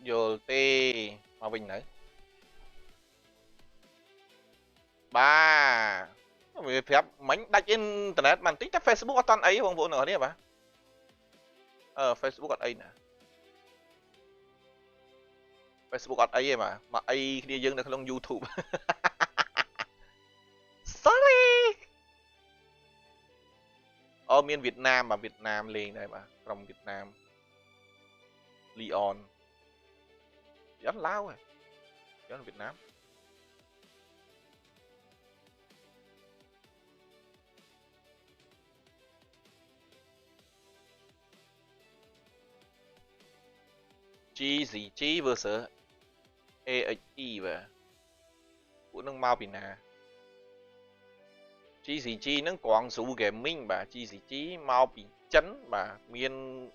vô tê mà bình nữa ba vì phép mánh đạch internet mà tích chắc Facebook ở toàn ấy không vụ nữa đi bà Facebook ở ấy nè Facebook ở ấy mà ấy đi dưng được lên YouTube sorry miền Việt Nam mà Việt Nam liền đây mà from Việt Nam Leon rất lao rồi rất là Việt Nam chi gì chi versus AXE và của nâng mau bình à chi gì chi nâng quảng dụ gaming bà chi gì chi mau bị chấn bà miền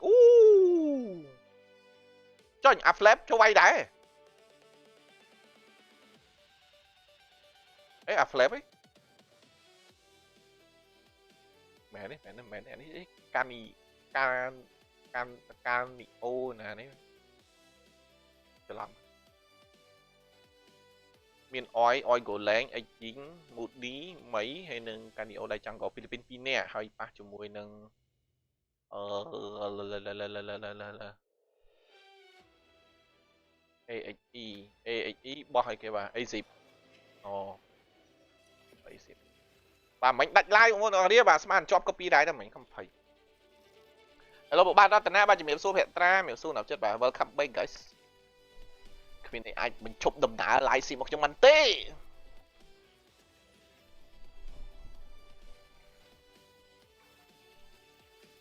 cho anh flip cho quay đáy ấy flip ấy mẹ đấy cani canio nè đấy cho lắm miền oi gỗ lén ấy chính một tí mấy hay nâng canio đây chẳng có Philippines pin nè hay ba cho mùi nâng AXE bỏ hay cái bà AZIP AZIP bà mình đặt like cũng nó đi bà smart job copy đấy là mình không phải hello bộ ba đó tận ba chỉ miệng số hiện ra miệng số nào chết bà welcome back guys khi này ai mình chụp đầm đá lại xì một trong mình tê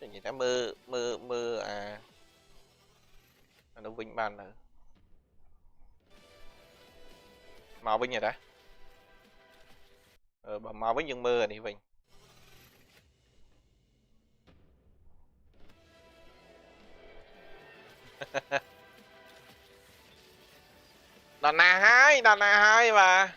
người ta mơ à nó vinh bàn rồi màu vinh rồi đó bà màu với những mơ đi vinh đàn na hai mà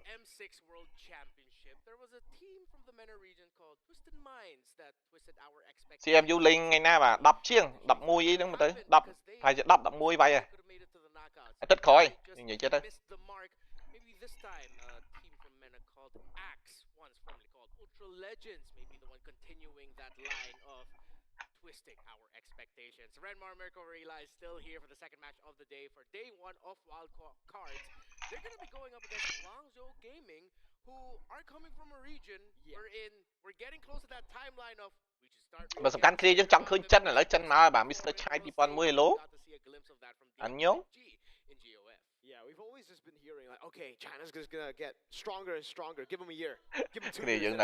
M6 World Championship, there was a team from the MENA region called Twisted Minds that twisted our expectations. CM du linh ngày nay mà đập chiêng, đập mùi gì đúng mà tới, đập phải đập mùi vậy à. Tất khỏi, nhưng vậy chết đấy. Maybe this time a team from MENA called Axe, once formerly called Ultra Legends, may be the one continuing that line of twisting our expectations. Renmar Mercury is still here for the second match of the day for day one of Wild Cards. They're going to be going up against Guangzhou Gaming, who are coming from a region we're getting close to that timeline of we should start. Mà sầm can kia chứ chẳng khơi chân là lấy chân mà bà Mr. Chai đi pon mười lố. Anh nhớ. Yeah, we've always just been hearing like, okay, China's just gonna get stronger and stronger. Give them a year. Give them 2 years.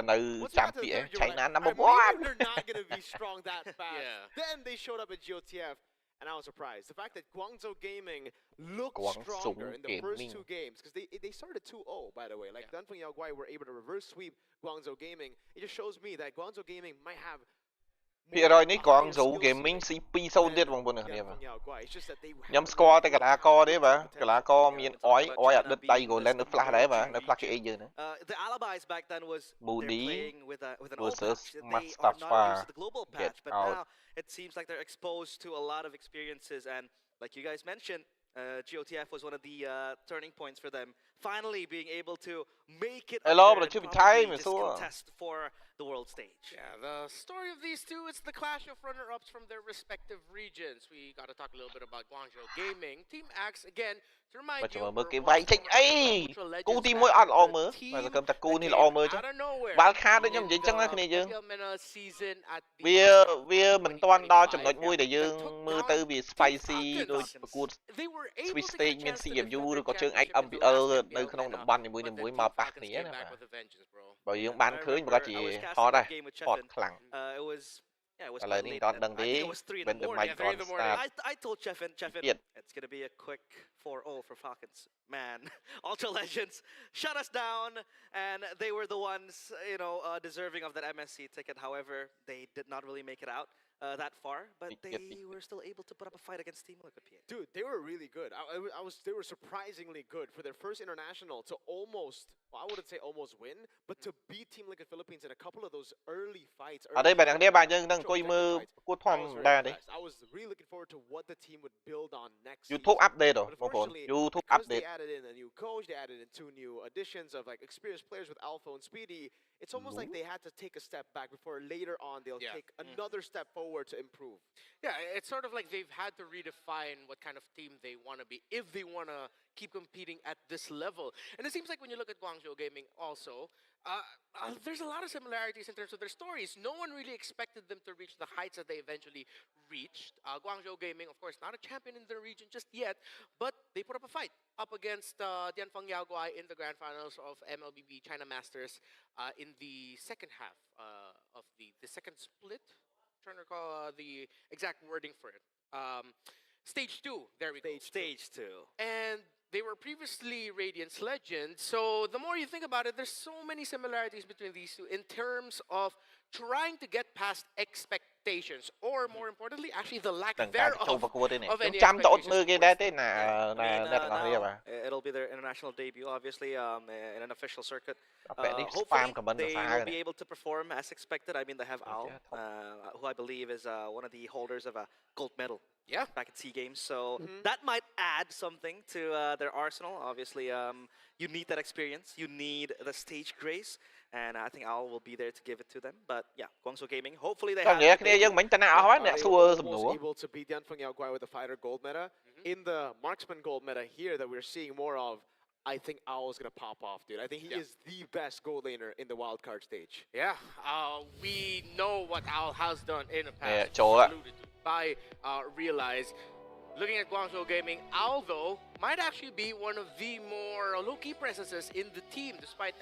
Này champion, China number one. one. They're not gonna be strong that fast. Yeah. Then they showed up at GOTF, and I was surprised. The fact that Guangzhou Gaming looked stronger in the first 2 games, because they started 2-0, by the way. Like Dunfeng Yaoguai were able to reverse sweep Guangzou Gaming. It just shows me that Guangzou Gaming might have. Bây giờ ní còn dù gaming CP sâu điết bằng buồn này mà nhắm score tay cả co đấy mà cả co miền ói ở đất tay rồi lên nước flash đấy mà nước flash cái gì nữa Moody versus Mustafa get out. It seems like they're exposed to a lot of experiences, and like you guys mentioned, GOTF was one of the turning points for them. Finally being able to make it this contest for the world stage. Yeah, the story of these two, it's the clash of runner-ups from their respective regions. We got to talk a little bit about Guangzhou Gaming. Team Axe, again, to remind you, cái vai thích ấy cú team mỗi ăn lò mơ mà là cầm ta cú ni lò mơ chứ bao khá đấy nhầm gì chẳng là cái này chứ vì mình toàn đo chấm nói mùi để dương mưa tư vì spicy rồi cú sweet steak miền CMU rồi có chương anh âm bị nơi không đồng ban thì mũi mà bạc này á bởi vì ban khơi mà có chỉ họ đây hot khẳng là ní đón đằng tí bên the micron start I told Chefin, it's gonna be a quick 4-0 for Falcons. man, Ultra Legends shut us down, and they were the ones, deserving of that MSC ticket. However, they did not really make it out that far, but they were still able to put up a fight against Team Liquid PH. Dude, they were really good. They were surprisingly good for their first international to almost, well, I wouldn't say almost win, but to beat Team Liquid Philippines in a couple of those early fights. Ở đây bạn đang bạn đang coi mơ cốt thom đa đấy. I was really looking forward to what the team would build on next. YouTube update rồi, mọi người. YouTube update. They added in a new coach, they added in 2 new additions of like experienced players with Alpha and Speedy. It's almost like they had to take a step back before later on they'll take another step forward to improve. Yeah, it's sort of like they've had to redefine what kind of team they want to be if they want to keep competing at this level. And it seems like when you look at Guangzhou Gaming also, there's a lot of similarities in terms of their stories. No one really expected them to reach the heights that they eventually reached. Guangzhou Gaming, of course, not a champion in the region just yet, but they put up a fight up against Dianfeng Yaoguai in the grand finals of MLBB China Masters in the second half of the second split. I'm trying to recall the exact wording for it. Stage 2, there we go. Stage 2. And they were previously Radiant's legends, so the more you think about it, there's so many similarities between these two in terms of trying to get past expectations, or more importantly, actually the lack thereof of any expectations. It'll be their international debut, obviously, in an official circuit. Hopefully, they will be able to perform as expected. I mean, they have Al, who I believe is one of the holders of a gold medal. Yeah, back at SEA Games, so that might add something to their arsenal. Obviously, you need that experience, you need the stage grace, and I think Al will be there to give it to them. But yeah, Guangzhou Gaming, hopefully they have. Able to beat Dianfeng Yaoguai with the fighter gold meta. In the marksman gold meta here that we're seeing more of, I think Owl's gonna pop off, dude. I think he is the best gold laner in the wildcard stage. Yeah, we know what Owl has done in the past. By Realize. Looking at Guangzhou Gaming, Owl, though, might actually be one of the more low-key presences in the team, despite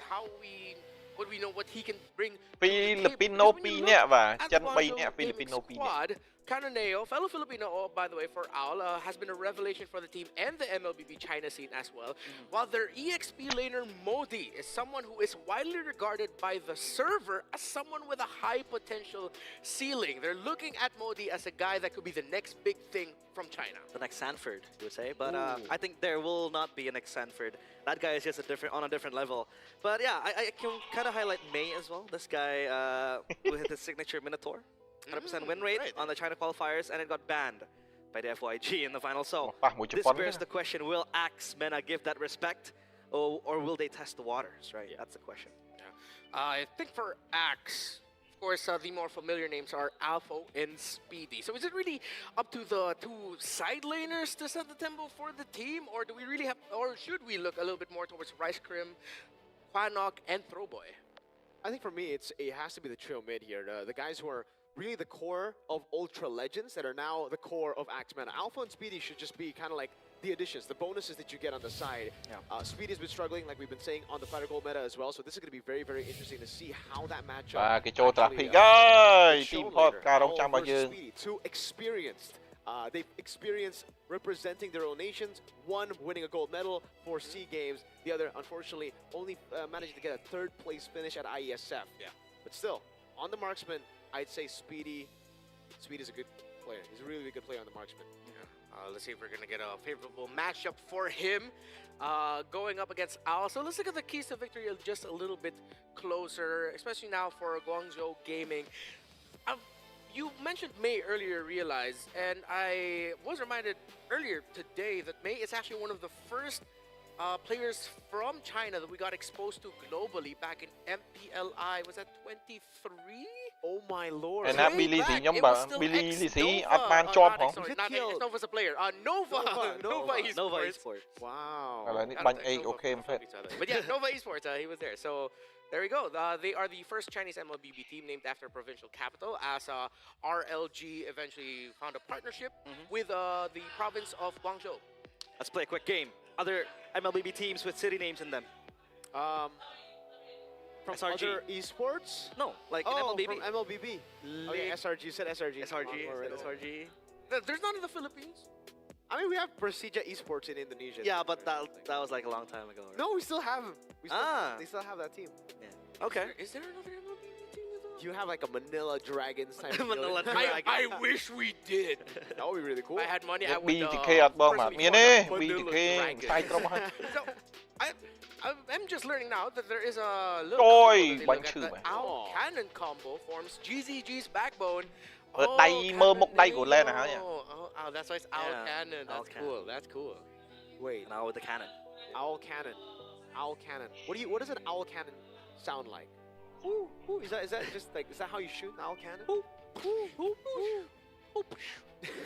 what we know what he can bring Filipino Pina và chân bay nè Filipino Pina. Canoneo, fellow Filipino, by the way, for Owl, has been a revelation for the team and the MLBB China scene as well. While their EXP laner Modi is someone who is widely regarded by the server as someone with a high potential ceiling. They're looking at Modi as a guy that could be the next big thing from China. The next Sanford, you would say, but I think there will not be a next Sanford. That guy is just on a different level. But yeah, I can kind of highlight May as well. This guy who hit his signature Minotaur. 100% win rate on the China qualifiers, and it got banned by the FYG in the final. So this bears the question, will Axe MENA give that respect, or will they test the waters, right? That's the question. Yeah. I think for Axe, of course, the more familiar names are Alpha and Speedy. So is it really up to the two side laners to set the tempo for the team, or do we really have, or should we look a little bit more towards Rice Crim, Quanok, and Throwboy? I think for me, it has to be the trio mid here. The guys who are really the core of Ultra Legends that are now the core of Axe MENA. Alpha and Speedy should just be kind of like the additions, the bonuses that you get on the side. Yeah. Speedy's been struggling, like we've been saying, on the Fighter Gold meta as well, so this is going to be very, very interesting to see how that matchup Speedy, two experienced. They've experienced representing their own nations, one winning a gold medal for SEA Games, the other, unfortunately, only managing to get a third place finish at IESF. Yeah. But still, on the marksman, I'd say Speedy's a good player. He's a really good player on the marksman. Yeah. Let's see if we're going to get a favorable matchup for him going up against Owl. So let's look at the keys to victory just a little bit closer, especially now for Guangzhou Gaming. You mentioned May earlier, Realize, and I was reminded earlier today that May is actually one of the first players from China that we got exposed to globally back in MPLI. Was that 23? Oh my lord. And that Billy Z nhóm bạn Billy Z Advan Chop hả? Not Nova's a player. Nova Esports. Wow. Okay, but yeah, Nova Esports, he was there. So there we go. They are the first Chinese MLBB team named after provincial capital, as RLG eventually found a partnership with the province of Guangzhou. Let's play a quick game. Other MLBB teams with city names in them. From SRG. Other esports? No, like in MLBB. From MLBB. Okay, SRG. You said SRG. SRG. SRG. There's none in the Philippines. I mean, we have Persija Esports in Indonesia. Yeah, but that was like a long time ago. Right? No, we still have them. They still have that team. Yeah. Okay. Is there another MLB team as well? You have like a Manila Dragons type. Manila feeling. Dragons. I wish we did. That would be really cool. If I had money, I would. BTK អត់បងបាទមានទេ BTK ខ្សែក្រុមហ្នឹង So, I'm just learning now that there is a little combo that they look at. The Owl Cannon combo forms GZG's backbone. ដៃមើលមុខដៃគូលែនហើយ Oh, that's why it's Owl Cannon. That's cool. That's cool. Wait, now with the cannon. Owl Cannon. Owl Cannon. What does an Owl Cannon sound like? Ooh, ooh. Is that just like, is that how you shoot an Owl Cannon? Ooh, ooh, ooh, ooh.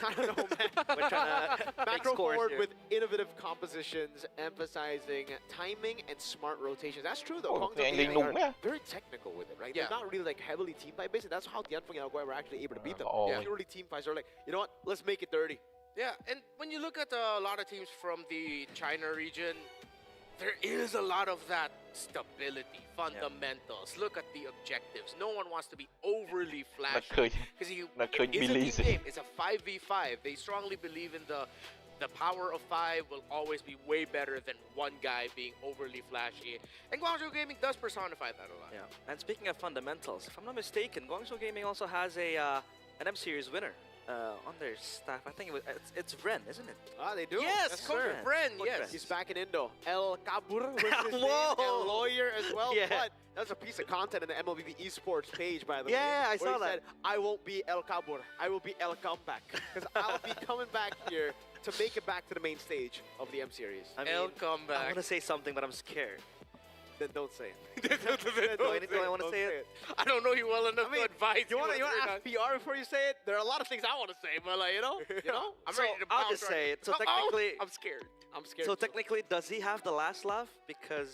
I don't know, man. We're trying to Macro forward with innovative compositions, emphasizing timing and smart rotations. That's true, though. Guangzhou Gaming are very technical with it, right? Yeah. They're not really like heavily team fight based, and that's how Dianfeng Yaoguai were actually able to beat them. Oh. Purely team fights. They're like, you know what? Let's make it dirty. Yeah, and when you look at a lot of teams from the China region, there is a lot of that stability, fundamentals. Look at the objectives. No one wants to be overly flashy because it's a team game. It's a 5v5. They strongly believe in the power of 5 will always be way better than one guy being overly flashy. And Guangzhou Gaming does personify that a lot. Yeah. And speaking of fundamentals, if I'm not mistaken, Guangzhou Gaming also has an M Series winner. On their staff, I think it's Ren, isn't it? Ah, they do. Yes, Coach Ren. Yes, he's back in Indo. El Kabur was his name, a lawyer as well. Yeah. But that's a piece of content in the MLB Esports page, by the way. Yeah, I saw that. Said, I won't be El Kabur. I will be El Comeback because I'll be coming back here to make it back to the main stage of the M Series. I mean, El Comeback. I want to say something, but I'm scared. Then don't say it. Do I want to say it? I don't know you well enough to advise you. Want to ask PR before you say it? There are a lot of things I want to say, but like, you know, I'm ready to bounce. I'll just say it. So technically, I'm scared. I'm scared. So technically, does he have the last laugh? Because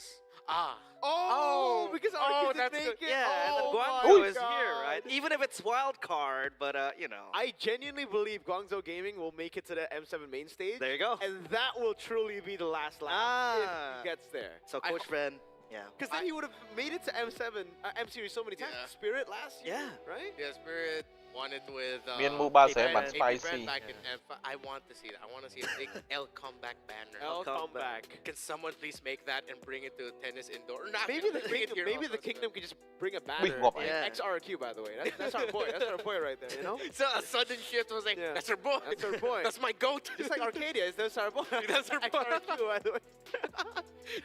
because that's make it. Yeah, and then Oh Guangzhou my is here, God. right? Even if it's wild card, but you know. I genuinely believe Guangzhou Gaming will make it to the M7 main stage. There you go. And that will truly be the last lap if he gets there. So Coach Ren, yeah. Because then he would have made it to M7, M Series so many times. Yeah. Spirit last year, Yeah. right? Yeah, Spirit won it with. មានមួយបាល់ស្រែបាត់ AP spicy Brand back in F. I want to see that. I want to see a big L comeback banner. El Comeback. Can someone please make that and bring it to tennis indoor? Not Maybe the bring it kingdom, here maybe the also. kingdom could just bring a banner. ngọc Yeah. XRQ, by the way. That's our boy. That's our boy right there. You know. So a sudden shift was like, Yeah. that's her boy. That's our boy. That's my goat. Just like Arcadia, that's our boy. That's our boy. XRQ, by the way.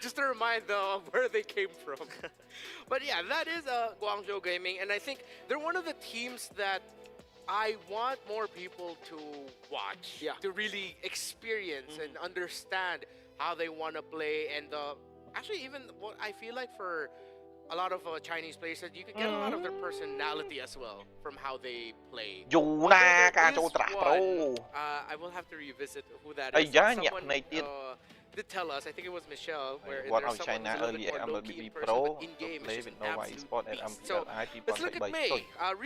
Just to remind them of where they came from. But yeah, that is Guangzhou Gaming, and I think they're one of the teams that I want more people to watch, to really experience and understand how they want to play. And actually, even what I feel like for a lot of Chinese players, that you can get a lot of their personality as well from how they play. យូរណាស់ការចូលត្រាក់ប្រូ I will have to revisit who that អី is. យ៉ាញាក់ Someone ភ្នែកទៀត did tell us, I think it was Michelle, where One there's of someone China who's a little early bit more MLB low-key in Pro person, but in-game play is just with an Nova absolute Esport at beast. So let's look at May.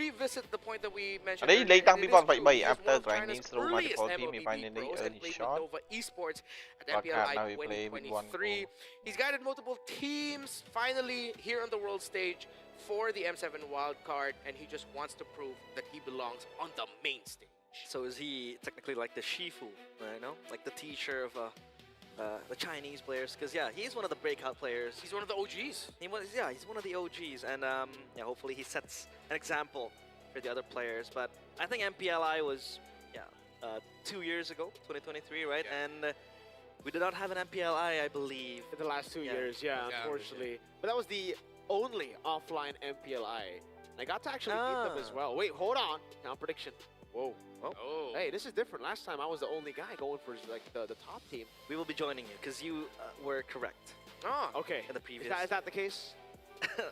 Revisit the point that we mentioned. នេះលេងតាំងពី earlier. It is 2023 true. He is after one of grinding China's through earliest multiple team, he MLB finally pros and early played shot. with Nova Esports at But MPLI now he play with one 2023. He's guided multiple teams, finally here on the world stage for the M7 wildcard, and he just wants to prove that he belongs on the main stage. So is he technically like the Shifu, you know, like the teacher of the Chinese players? Because yeah, he's one of the breakout players. He's one of the OGs. He's one of the OGs, and yeah, hopefully he sets an example for the other players. But I think MPLI was 2 years ago, 2023, right? Yeah. And we did not have an MPLI, I believe. In the last 2 years, unfortunately. But that was the only offline MPLI. I got to actually beat them as well. Wait, hold on. Now prediction. Whoa. Oh. Hey, this is different. Last time I was the only guy going for like the top team. We will be joining you because you were correct Oh. Okay. in the previous. Is that the case?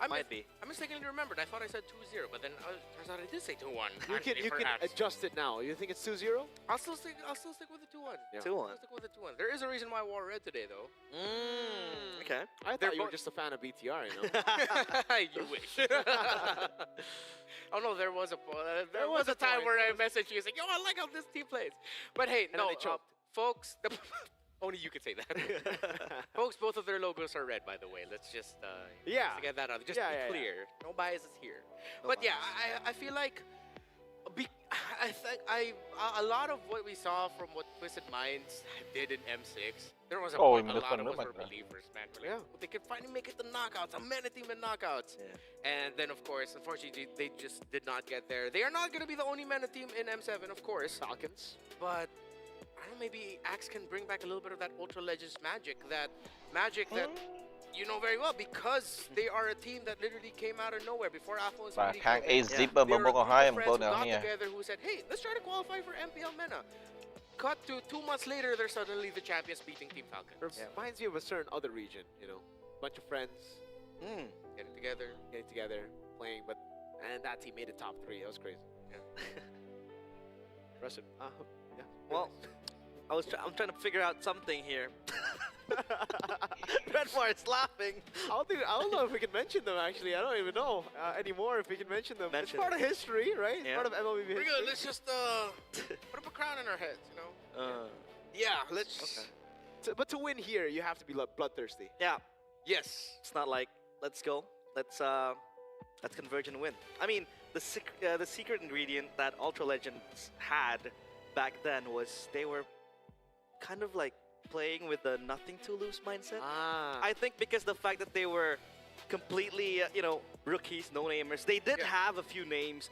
Might be. I mistakenly remembered. I thought I said 2-0, but then turns out I did say 2-1. You can adjust it now. You think it's 2-0? I'll still stick with the 2-1. Yeah. 2-1. I'll stick with the 2-1. There is a reason why I wore red today, though. Okay. I thought you were just a fan of BTR, you know. You wish. Oh no, there was a time where I messaged you saying, "Yo, I like how this team plays." But hey, And then they choked. folks. Only you could say that. Folks, both of their logos are red, by the way. Let's just Yeah. to get that out. Just Yeah, to be yeah, clear. No biases here. No But yeah, bias. I feel like a lot of what we saw from what Twisted Minds did in M6, there was a lot of us were believers, man. Like, they could finally make it to knockouts, a MENG team in knockouts. And then, of course, unfortunately, they just did not get there. They are not going to be the only MENG team in M7, of course. Falcons. But I don't know, maybe Axe can bring back a little bit of that Ultra Legends magic that you know very well, because they are a team that literally came out of nowhere before Alpha was really together who said, hey, let's try to qualify for MPL MENA. Cut to 2 months later, they're suddenly the champions beating Team Falcons. Reminds me of a certain other region, you know, bunch of friends, getting together, playing, and that team made it top 3. That was crazy. Impressive. Well, I'm trying to figure out something here. Redmar is laughing. I don't know if we can mention them, actually. I don't even know anymore if we can mention them. It's part of history, right? It's part of MLB history. We're good. Let's just put up a crown in our heads, you know? Let's... Okay. But to win here, you have to be bloodthirsty. Yeah. Yes. It's not like, let's go. Let's converge and win. I mean, the secret ingredient that Ultra Legends had back then was they were kind of like playing with the nothing to lose mindset. I think because the fact that they were completely, you know, rookies, no-namers. They did have a few names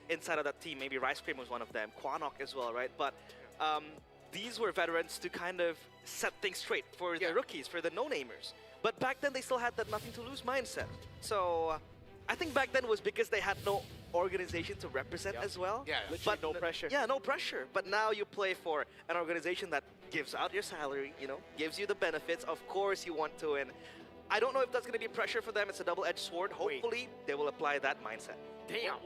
inside of that team. Maybe Rice Cream was one of them, Quanok as well, right? But these were veterans to kind of set things straight for the rookies, for the no-namers. But back then, they still had that nothing to lose mindset. So I think back then was because they had no organization to represent as well. But no pressure. Yeah, no pressure. But now you play for an organization that gives out your salary, you know, gives you the benefits. Of course, you want to win. I don't know if that's going to be pressure for them. It's a double-edged sword. Hopefully, they will apply that mindset. Damn.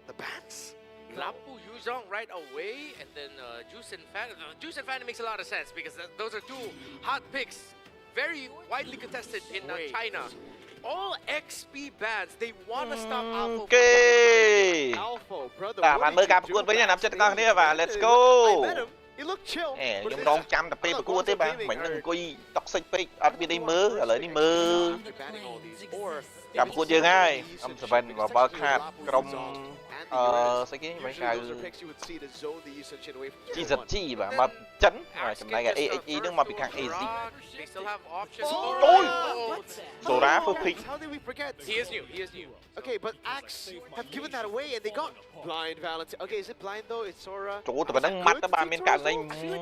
The bats. Lapu Yuzhong right away, and then Juice and Fan. Juice and Fan makes a lot of sense because those are 2 hot picks, very widely contested in China. All XP bans, they want to stop Alpha. Okay. Alpha, brother. Bạn mới gặp cuộc với nhà nắm chết con thế và let's go. You look chill. Nhưng đón chăm tập pe của thế ba, mình đừng coi toxic pick, ở bên đây mơ, ở lại đi mơ. Gặp cuộc chưa ngay, âm Seven và Barcat, trong sẽ cái mấy cái chi giật chi mà chấn, trong này là AXE đứng mà bị càng AZ. Ôi, Sora for pick. He is new. Okay, but Axe have given that away and they got blind Valentine. Okay, is it blind though? It's Sora. Trời ơi, tụi đang mắt đó ba bên cạnh này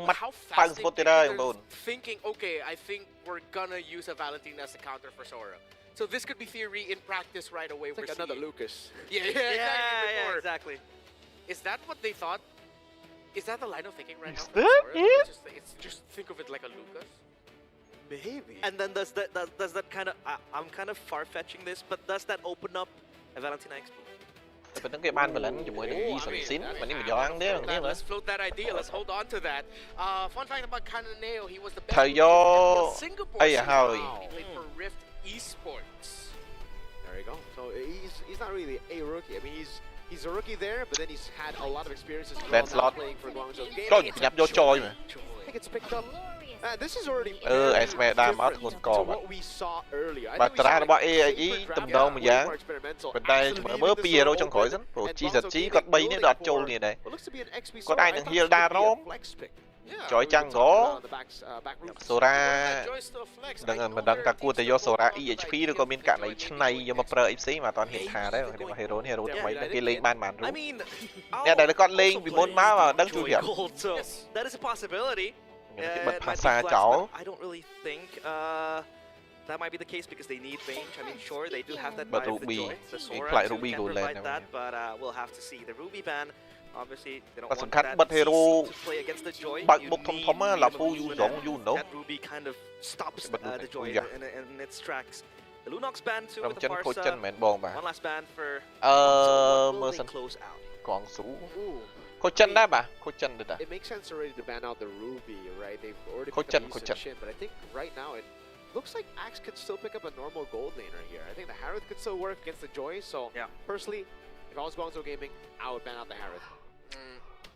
mắt phăng spot đây ông Đồn. Thinking, okay, I think we're gonna use a Valentine as a counter for Sora. So this could be theory in practice right away. It's like another Lucas. Yeah, exactly. Is that what they thought? Is that the line of thinking right now? It's just think of it like a Lucas. Maybe. And then does that kind of I'm kind of far-fetching this, but does that open up a Valentina XP? Let's float that idea. Let's hold on to that. Fun fact about Kananeo, he was the best in Singapore. He played for Rift Esports. There you go. So he's not really a rookie. I mean, he's a rookie there, but then he's had a lot of experiences playing for Guangzhou Gaming. I think it's picked up. This is already what we saw earlier. I think we saw tầm bên đây chúng mới hero trong khỏi dẫn, rồi chi giật chí còn bay nữa đoạt trôi này đây. Có ai đang heal đa nó? Chói chăng có. Sora mình đang cả cua từ do Sora EHP rồi còn bên cạnh này do một pro FC mà toàn hiện thà đấy, nhưng mà hero chẳng mấy cái lên ban màn đúng. Nè đây là con lên vì môn má mà đang chui hiểm. That is a possibility. Bật phá xa cháu. I don't really think that might be the case because they need range. I mean, sure, they do have that but Ruby, the Sora can provide that, but we'll have to see. The Ruby ban, obviously, they don't want that to play against the Joy. That Ruby kind of stops the Joy in its tracks. The Lunox ban too with the Farsa. One last ban for really close out. It makes sense already to ban out the Ruby, right? They've already picked up Lee Sin-shin, but I think right now it looks like Axe could still pick up a normal gold laner here. I think the Harith could still work against the Joy, so personally, if I was Guangzhou Gaming, I would ban out the Harith.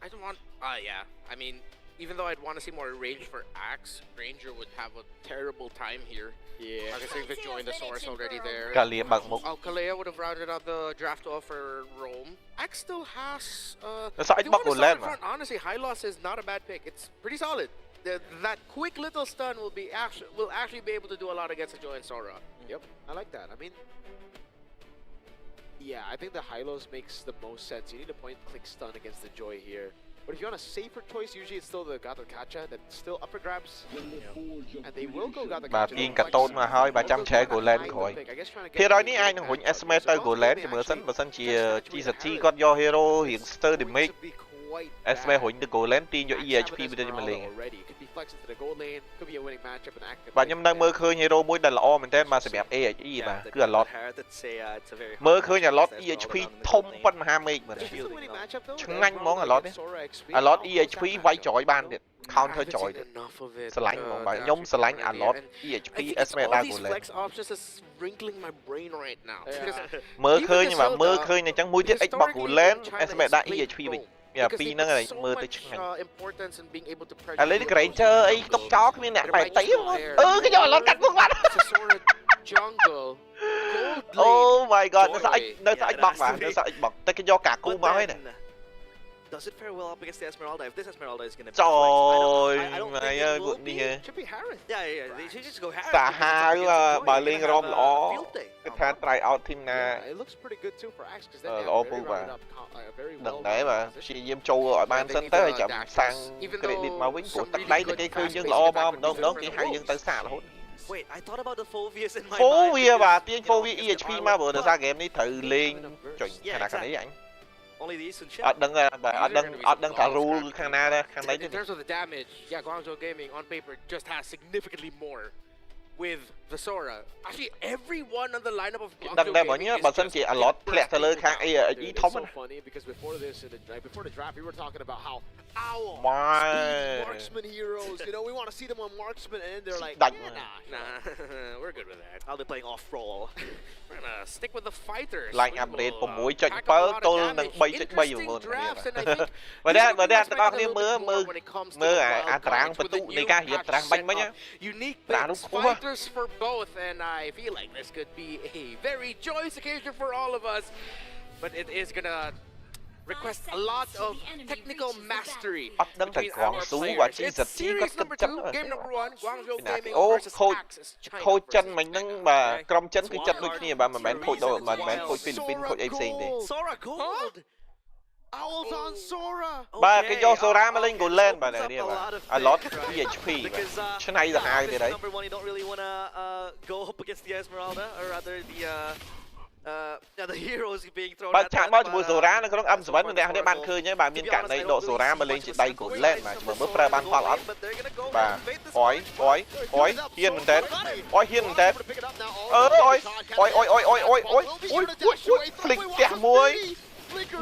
I don't want... I mean, even though I'd want to see more range for Axe, Ranger would have a terrible time here. Yeah. I can see if joined the source already there. Kalea would have rounded out the draft off for Rome. Axe still has. Honestly, High Loss is not a bad pick. It's pretty solid. That quick little stun will actually be able to do a lot against the Joy and Sora. Yep, I like that. I mean, yeah, I think the Hylos makes the most sense. You need a point-click stun against the Joy here. But if you want a safer choice, usually it's still the Gather Kacha that still upper grabs. And they will go Gather Kacha. បាទពីងកាតូនមកហើយបាទចាំឆែ Golan ក្រោយភាគរយនេះអាចនឹងរុញ estimate ទៅ Golan ជាមើលសិនបើសិនជា GST គាត់យក hero រៀង stir damage estimate រុញទៅ Golan ទាញយក EHP ទៅមកលេង បាទខ្ញុំនៅមើលឃើញ hero មួយដែលល្អមែនតើបាទសម្រាប់ AHE បាទគឺ a lot មើលឃើញ a lot EHP ធំប៉ុនមហាមេឃមើលឆ្ងាញ់ហ្មង a lot នេះ a lot EHP វាយចយបានទៀត counter ចយទៀតស្រឡាញ់ហ្មងបាទខ្ញុំស្រឡាញ់ a lot EHP estimate ដល់ Golan មើលឃើញបាទមើលឃើញអញ្ចឹងមួយទៀត Xbox Golan estimate ដល់ EHP វិញពីហ្នឹងហើយមើលទៅឆ្ងាញ់ឥឡូវនេះ Granger អីទុកចោលគ្មានអ្នកបែកទីគេយក a lot កាត់មុខបាត់ Oh my god នៅស្អិចបោកបាទនៅស្អិចបោកតែគេយកកាគូមកហើយណា Does it fare well up against the Esmeralda? If this Esmeralda is going to be... I don't think it would be... Should be Harris. Yeah. They should just go Harris. Bà Liên Rom lõ. Cái thà try out team na. It looks pretty good too for Axe because then they have rounded up very well. Đừng để mà chị Diêm Châu ở ban sân tới chậm sang credit mà win của tắt đáy cái khơi nhưng lõ mà đâu cái hai nhưng tới xa là hốt. Wait, I thought about the Phovius in my mind. Phovia bà tiên Phovia EHP mà vừa được ra game này thử lên chuẩn khả năng đấy anh. Only these and shit. Đừng cả rule khang na đây, khang đấy. In terms of the damage, yeah, Guangzhou Gaming on paper just has significantly more with the Sora. Actually, everyone on the lineup of Guangzhou Gaming is just a lot lẹt tới khang ấy thông. So funny because before the draft, we were talking about how Owl, marksman heroes. You know, we want to see them on marksman, and they're like, nah, we're good with that. I'll be playing off roll. We're gonna stick with the fighters. Like update 6.7 ទល់នឹង 3.3 មុនបើដែរបងប្អូនមើលអាតារាងបន្ទុកនៃការរៀបតារាងបាញ់មិញ Unique picks, fighters for both, and I feel like this could be a very joyous occasion for all of us. But it is gonna request a lot of technical mastery. It's series number 2, game number 1, Guangzhou Gaming versus Axis China. ខូចចិនមិញហ្នឹងបាទក្រុមចិនគឺចិត្តដូចគ្នាបាទមិនមែនខូចដូចមិនមែនខូចហ្វីលីពីនខូចអីផ្សេងទេ Sora gold. Owls on Sora. បាទគេយក Sora មកលេង Golan បាទនេះបាទ a lot PHP ឆ្នៃទៅហើយទៀតហើយ Number 1 you don't really want to go up against the Esmeralda or rather the heroes being thrown បើឆាកមកជាមួយ Sora នៅក្នុង M7 ម្នាក់នេះបានឃើញហើយបាទមានករណីដក Sora មកលេងជាដៃ Golan បាទមើលប្រើបានផលអត់បាទអយហ៊ានមែនតើហ៊ានមែនតើហ្លិកផ្ទះមួយ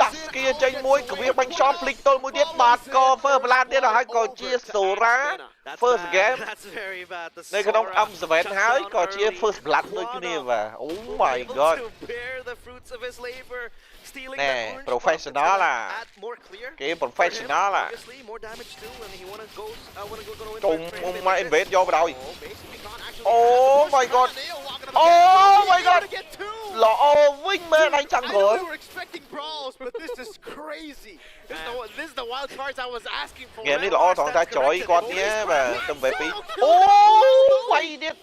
ដាក់ស្គីចេញមួយក៏វាបាញ់ខ្យល់ភ្លេចទល់មួយទៀតបាទក៏ first blood ទៀតហើយក៏ជា Sora first game នៅក្នុង M7 ហើយក៏ជា first blood ដូចគ្នាបាទ Oh my god ណែ professional ឡាគេ professional ឡាកុំមក invade យកបដ Oh my god ល្អវិញមើលដៃចង់ក្រោយ But this is crazy. This is the wild cards I was asking for. ហ្គេមនេះល្អត្រង់ថាចយគាត់នេះបាទទៅពេលពីអូវាយទៀត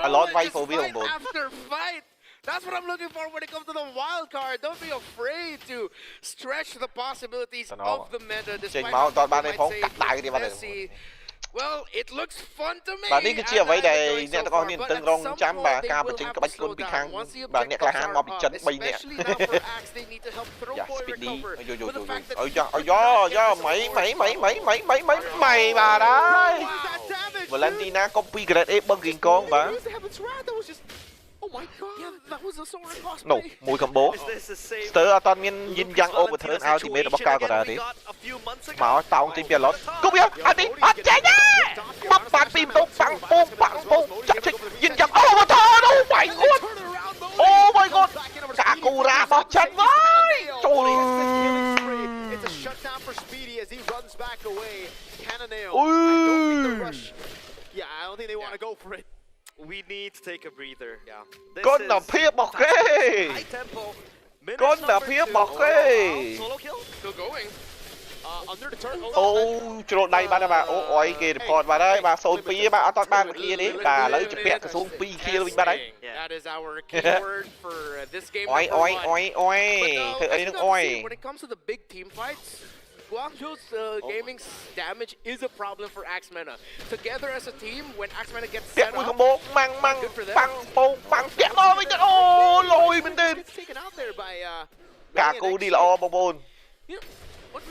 A lot fight for Will after fight. That's what I'm looking for when it comes to the wild card. Don't be afraid to stretch the possibilities of the meta despite Well, it looks fun to me. បាទនេះគឺជាអ្វីដែលអ្នកទាំងអស់គ្នានឹងរងចាំបាទការបញ្ចេញក្បាច់គុណពីខាងបាទអ្នកក្លាហានមកពីចិន3នាក់យ៉ា speedy យោម៉ៃបាទហើយ Valentina copy grade A បឹងគីងកងបាទ Oh my god. Yeah, that was a Sora cosplay. No, មួយ combo ស្ទើរអត់មានយិនយ៉ាង overturn ultimate របស់កាកូរ៉ាទេមកតោងចេញពី a lot គប់វាអត់ទេអត់ចេញទេបាត់បាត់ពីបន្ទុកបាំងពុំចាក់ចេញយិនយ៉ាង overturn Oh my god កាកូរ៉ារបស់ចិនវើយចូល It's a shutdown for Speedy as he runs back away. Cannonale. I don't think the rush. Yeah, I don't think they want to go for it. We need to take a breather. Yeah. Con là phía bọc kê. Con là phía bọc kê. Solo kill. Still going. Under the turret. Ô, chỗ đây ba bà ôi kìa report bà đấy, bà sôi pi bà toàn ba kia đấy, bà lấy chụp bẹt cái xuống pi kia bên ba đấy. That is our keyword for this game. Oi, thử ấy nó oi. When it comes to the big team fights, Guangzhou's gaming's damage is a problem for Axmena. Together as a team, when Axmena gets set up, combo, mang, băng, kẹt nó với chân, ô, lôi bên tên. Cả cô đi là o bông bồn.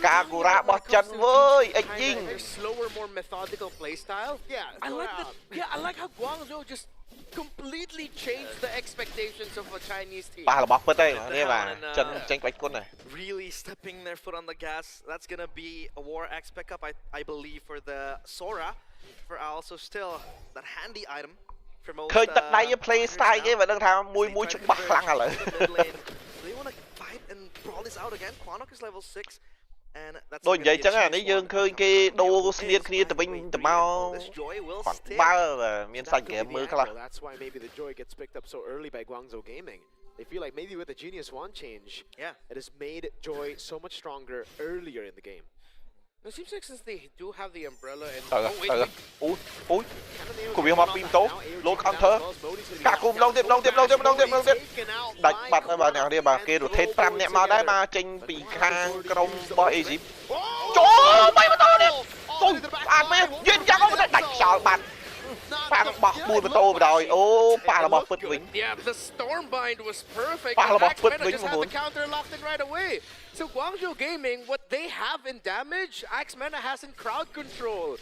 Cả cô ra bọt chân với, anh Dinh. Slower, more methodical playstyle. Yeah, I like that. Yeah, I like how Guangzhou just completely changed the expectations of a Chinese team. Ba là bọc bên đây mà, nghe bà, chân tranh bạch quân này. Really stepping their foot on the gas. That's gonna be a War X pickup, I believe, for the Sora. For also still that handy item for most. Khơi tận đây playstyle cái và đang tham mùi chút bạc lăng à lại. They wanna fight and brawl this out again. Quanok is level 6. Đôi vậy chẳng à, nếu dương khơi cái đô sniết kia từ bên từ mau khoảng 3 là miền xanh kẻ mưa cả là. That's why maybe the Joy gets picked up so early by Guangzhou Gaming. They feel like maybe with the Genius Wand change, it has made Joy so much stronger earlier in the game. It seems like since they do have the umbrella and Ui, của viên mập pin tốt, lốt counter, cả cùng đông tiếp, đánh bật bà nào đi bà kia rồi thêm 5 nẹm mau đấy mà tranh bị khang trong boy Egypt. Trời ơi, mày mà to đi, tôi ăn mẹ, duyên chắc không thể đánh sợ bạn. Phang bọc bùi mà tô rồi, ô, bà là bọc phật vĩnh. Yeah, the Stormbind was perfect. Bà là bọc phật Axmena vĩnh just mà had muốn. the counter locked in right away. So Guangzhou Gaming, what they have in damage, Axmena has in crowd control.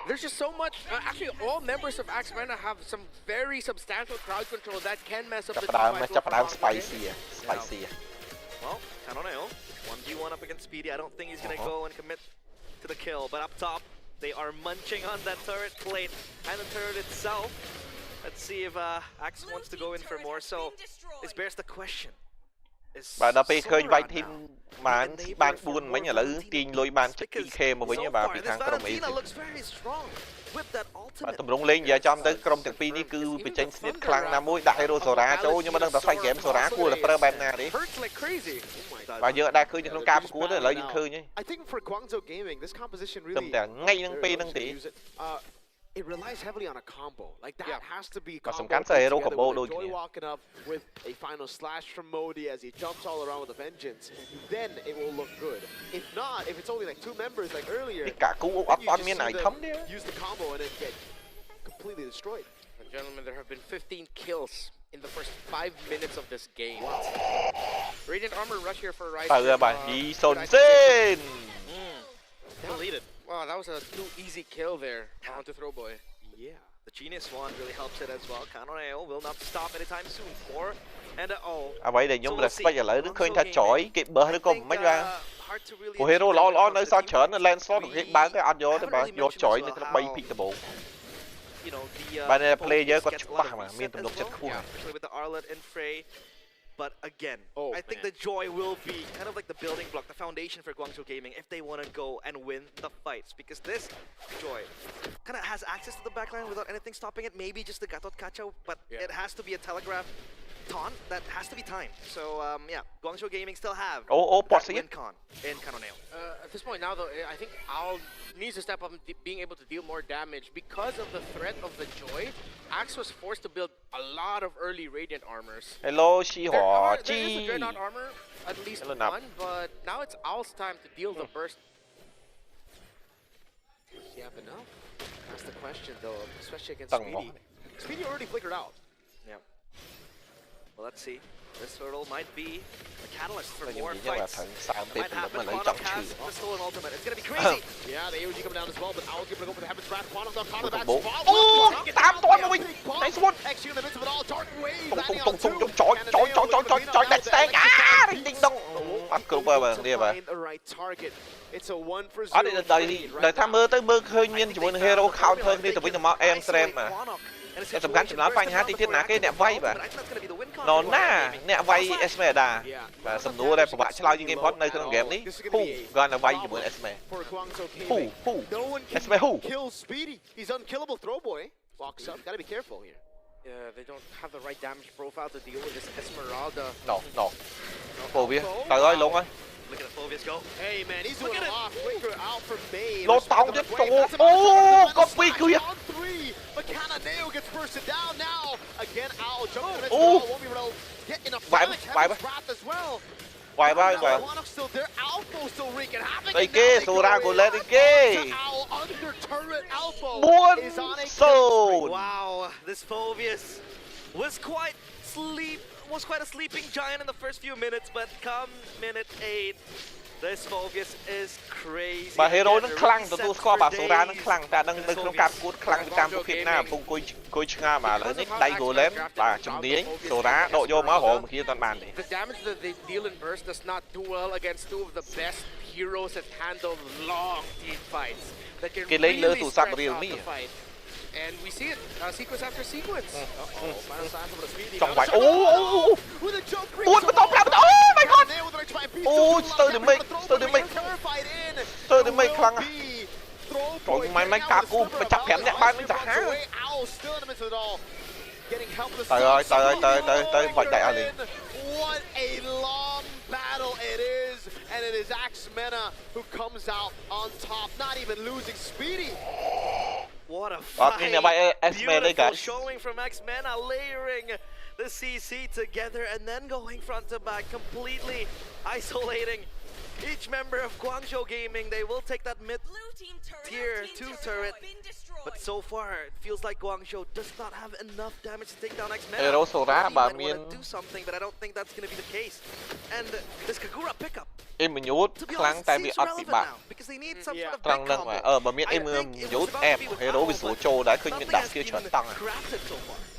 There's just so much. Actually, all members of Axmena have some very substantial crowd control that can mess up the team. Chấp đám spicy. Well, I don't know. 1v1 up against Speedy. I don't think he's gonna go and commit to the kill. But up top, they are munching on that turret plate and the turret itself. Let's see if Axe wants to go in for more. So this bears the question. Bà đã bị khơi vay thêm mà ban buôn mấy nhà lữ tiền lôi ban chắc đi khe mà với nhà bà bị thang trong Mỹ. Bà tụm rung lên giờ cho tới trong thực pi đi cứ bị tranh snit khlang nam mũi đại hero Sora chỗ nhưng mà đang tập phanh game Sora của là pro ban nào đấy. Và giờ đã khơi trong cam của đó lợi những khơi nhé. Tụm đã ngay năng pi năng tỷ. It relies heavily on a combo. Like that has to be some combo hero combo with Joy walking up with a final slash from Modi as he jumps all around with a vengeance. Then it will look good. If not, if it's only like 2 members like earlier, cả cú up on miền này thấm đi. Use the combo and it get completely destroyed. And gentlemen, there have been 15 kills in the first 5 minutes of this game. Radiant armor rush here for Ryze. Từ bà gì sồn xin. Deleted. Wow, that was a too easy kill there onto Throwboy. Yeah. The Genius Wand really helps it as well. Cannonale will not stop anytime soon. 4 and à vậy để nhung là bây giờ lại đứng khơi tha chổi kịp bờ nó cùng mấy ra của hero lo nơi sao chở nó lên slot được bán cái ăn vô đấy bà vô chổi nên nó bay pin bộ bà này player có chút ba mà miền tầm lục chất khu. But again, I think the Joy will be kind of like the building block, the foundation for Guangzhou Gaming if they want to go and win the fights. Because this Joy kind of has access to the backline without anything stopping it. Maybe just the Gatot Kacha, but it has to be a telegraph taunt that has to be timed. So yeah, Guangzhou Gaming still have that win con in Cannonale. At this point now though, I think Owl needs to step up and being able to deal more damage. Because of the threat of the Joy, Axe was forced to build a lot of early Radiant armors. Hello, Shi Hua. There is a Dreadnought armor, at least one, but now it's Owl's time to deal the burst. Does he have enough? That's the question though, especially against Speedy. Speedy already flickered out. Yeah. Well, let's see. This hurdle might be a catalyst for more fights. Might happen. Quanok has the stolen ultimate. It's gonna be crazy. Yeah, the AOG coming down as well, but Owl's able to go for the Heaven's Wrath. Quanok not caught in that spot. Oh, tám toan mà mình. Nice one. Actually in the midst of it all, Dark Wave. Trời, đánh stang. À, ding dong. Bắt cứu bà đi bà. Ở đây đời tham mơ tới mơ khơi nhiên chỉ muốn hero counter đi từ bên máu em xem mà. cái tầm gắn chấm lá phanh há tí tiết ná cái nẹt vay và nó na nẹt vay Esmeralda và sầm núa đây của bạn chơi như game boss nơi trong game ní hu gần là vay của Esmer hu Esmer hu they don't have the right damage profile to deal with this Esmeralda. No. Phổ biết. Trời ơi, luôn ơi. Look at Phovius go. Hey man, he's doing a lot quicker out from Bay. Lột tông tiếp tục. Oh, copy kìa. But Cananeo gets bursted down now. Again, Al jumping in. Won't be able to get enough damage. Wrath as well. Vài. Still there. Alpha still wreaking havoc. Đây kia, Sora của lên đây kia. Buôn sồn. Wow, this Phovius was quite a sleeping giant in the first few minutes, but come minute 8, this Phovius is crazy. Bà hero nó khăng, tụi tôi score bà Sora nó khăng, ta đang trong cam cút khăng cam của Việt Nam, cùng côi nga mà lấy nít đẩy gồ lên, bà chấm điếng, Sora độ vô má hổ mà kia toàn bàn đi. The damage that they deal in burst does not do well against two of the best heroes that handle long team fights. That can really stretch out the fight. And we see it sequence after sequence. Trong vài. Ủa mà tông làm. Oh my god. Stir the make khăng à. Trời mày cá cu mày chặt hẻm nè ban mình chặt há. Tới vạch đại ali. What a long battle it is, and it is Axmena who comes out on top, not even losing Speedy. What a fight! Beautiful showing from Axmena, layering the CC together and then going front to back, completely isolating each member of Guangzhou Gaming. They will take that mid-tier 2 turret, but so far it feels like Guangzhou does not have enough damage to take down Axmena. They might want to do something, but I don't think that's going to be the case. And this Kagura pickup. Em mình nhút kháng tại vì ấp bị bạc tăng nâng mà mà miễn em nhút em hero bị số trâu đã khơi nhận đạp kia chuẩn tăng à.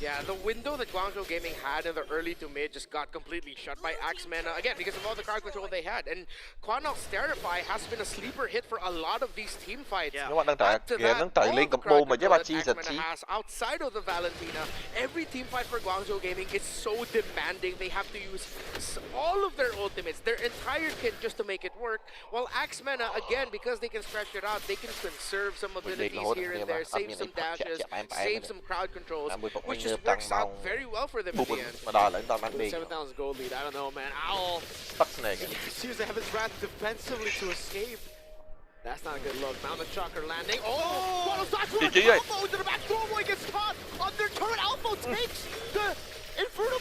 Yeah, the window that Guangzhou Gaming had in the early to mid just got completely shut by Axmena again because of all the crowd control they had. And Quanok's Terrify has been a sleeper hit for a lot of these team fights. Nếu bạn đang tải lên combo mà chứ bà chi giật chi. Outside of the Valentina, every team fight for Guangzhou Gaming is so demanding. They have to use all of their ultimates, their entire kit just to make it work. While Axmena, again, because they can stretch it out, they can conserve some abilities here and there, save some dashes, save some crowd controls, which just works out very well for them in the end. 7,000 gold lead, I don't know, man. Owl seems to have his wrath defensively to escape. That's not a good look. Mount the Chucker landing. Oh! Alpha into the back. Throwaway gets caught. Under turret. Alpha takes the Inferno.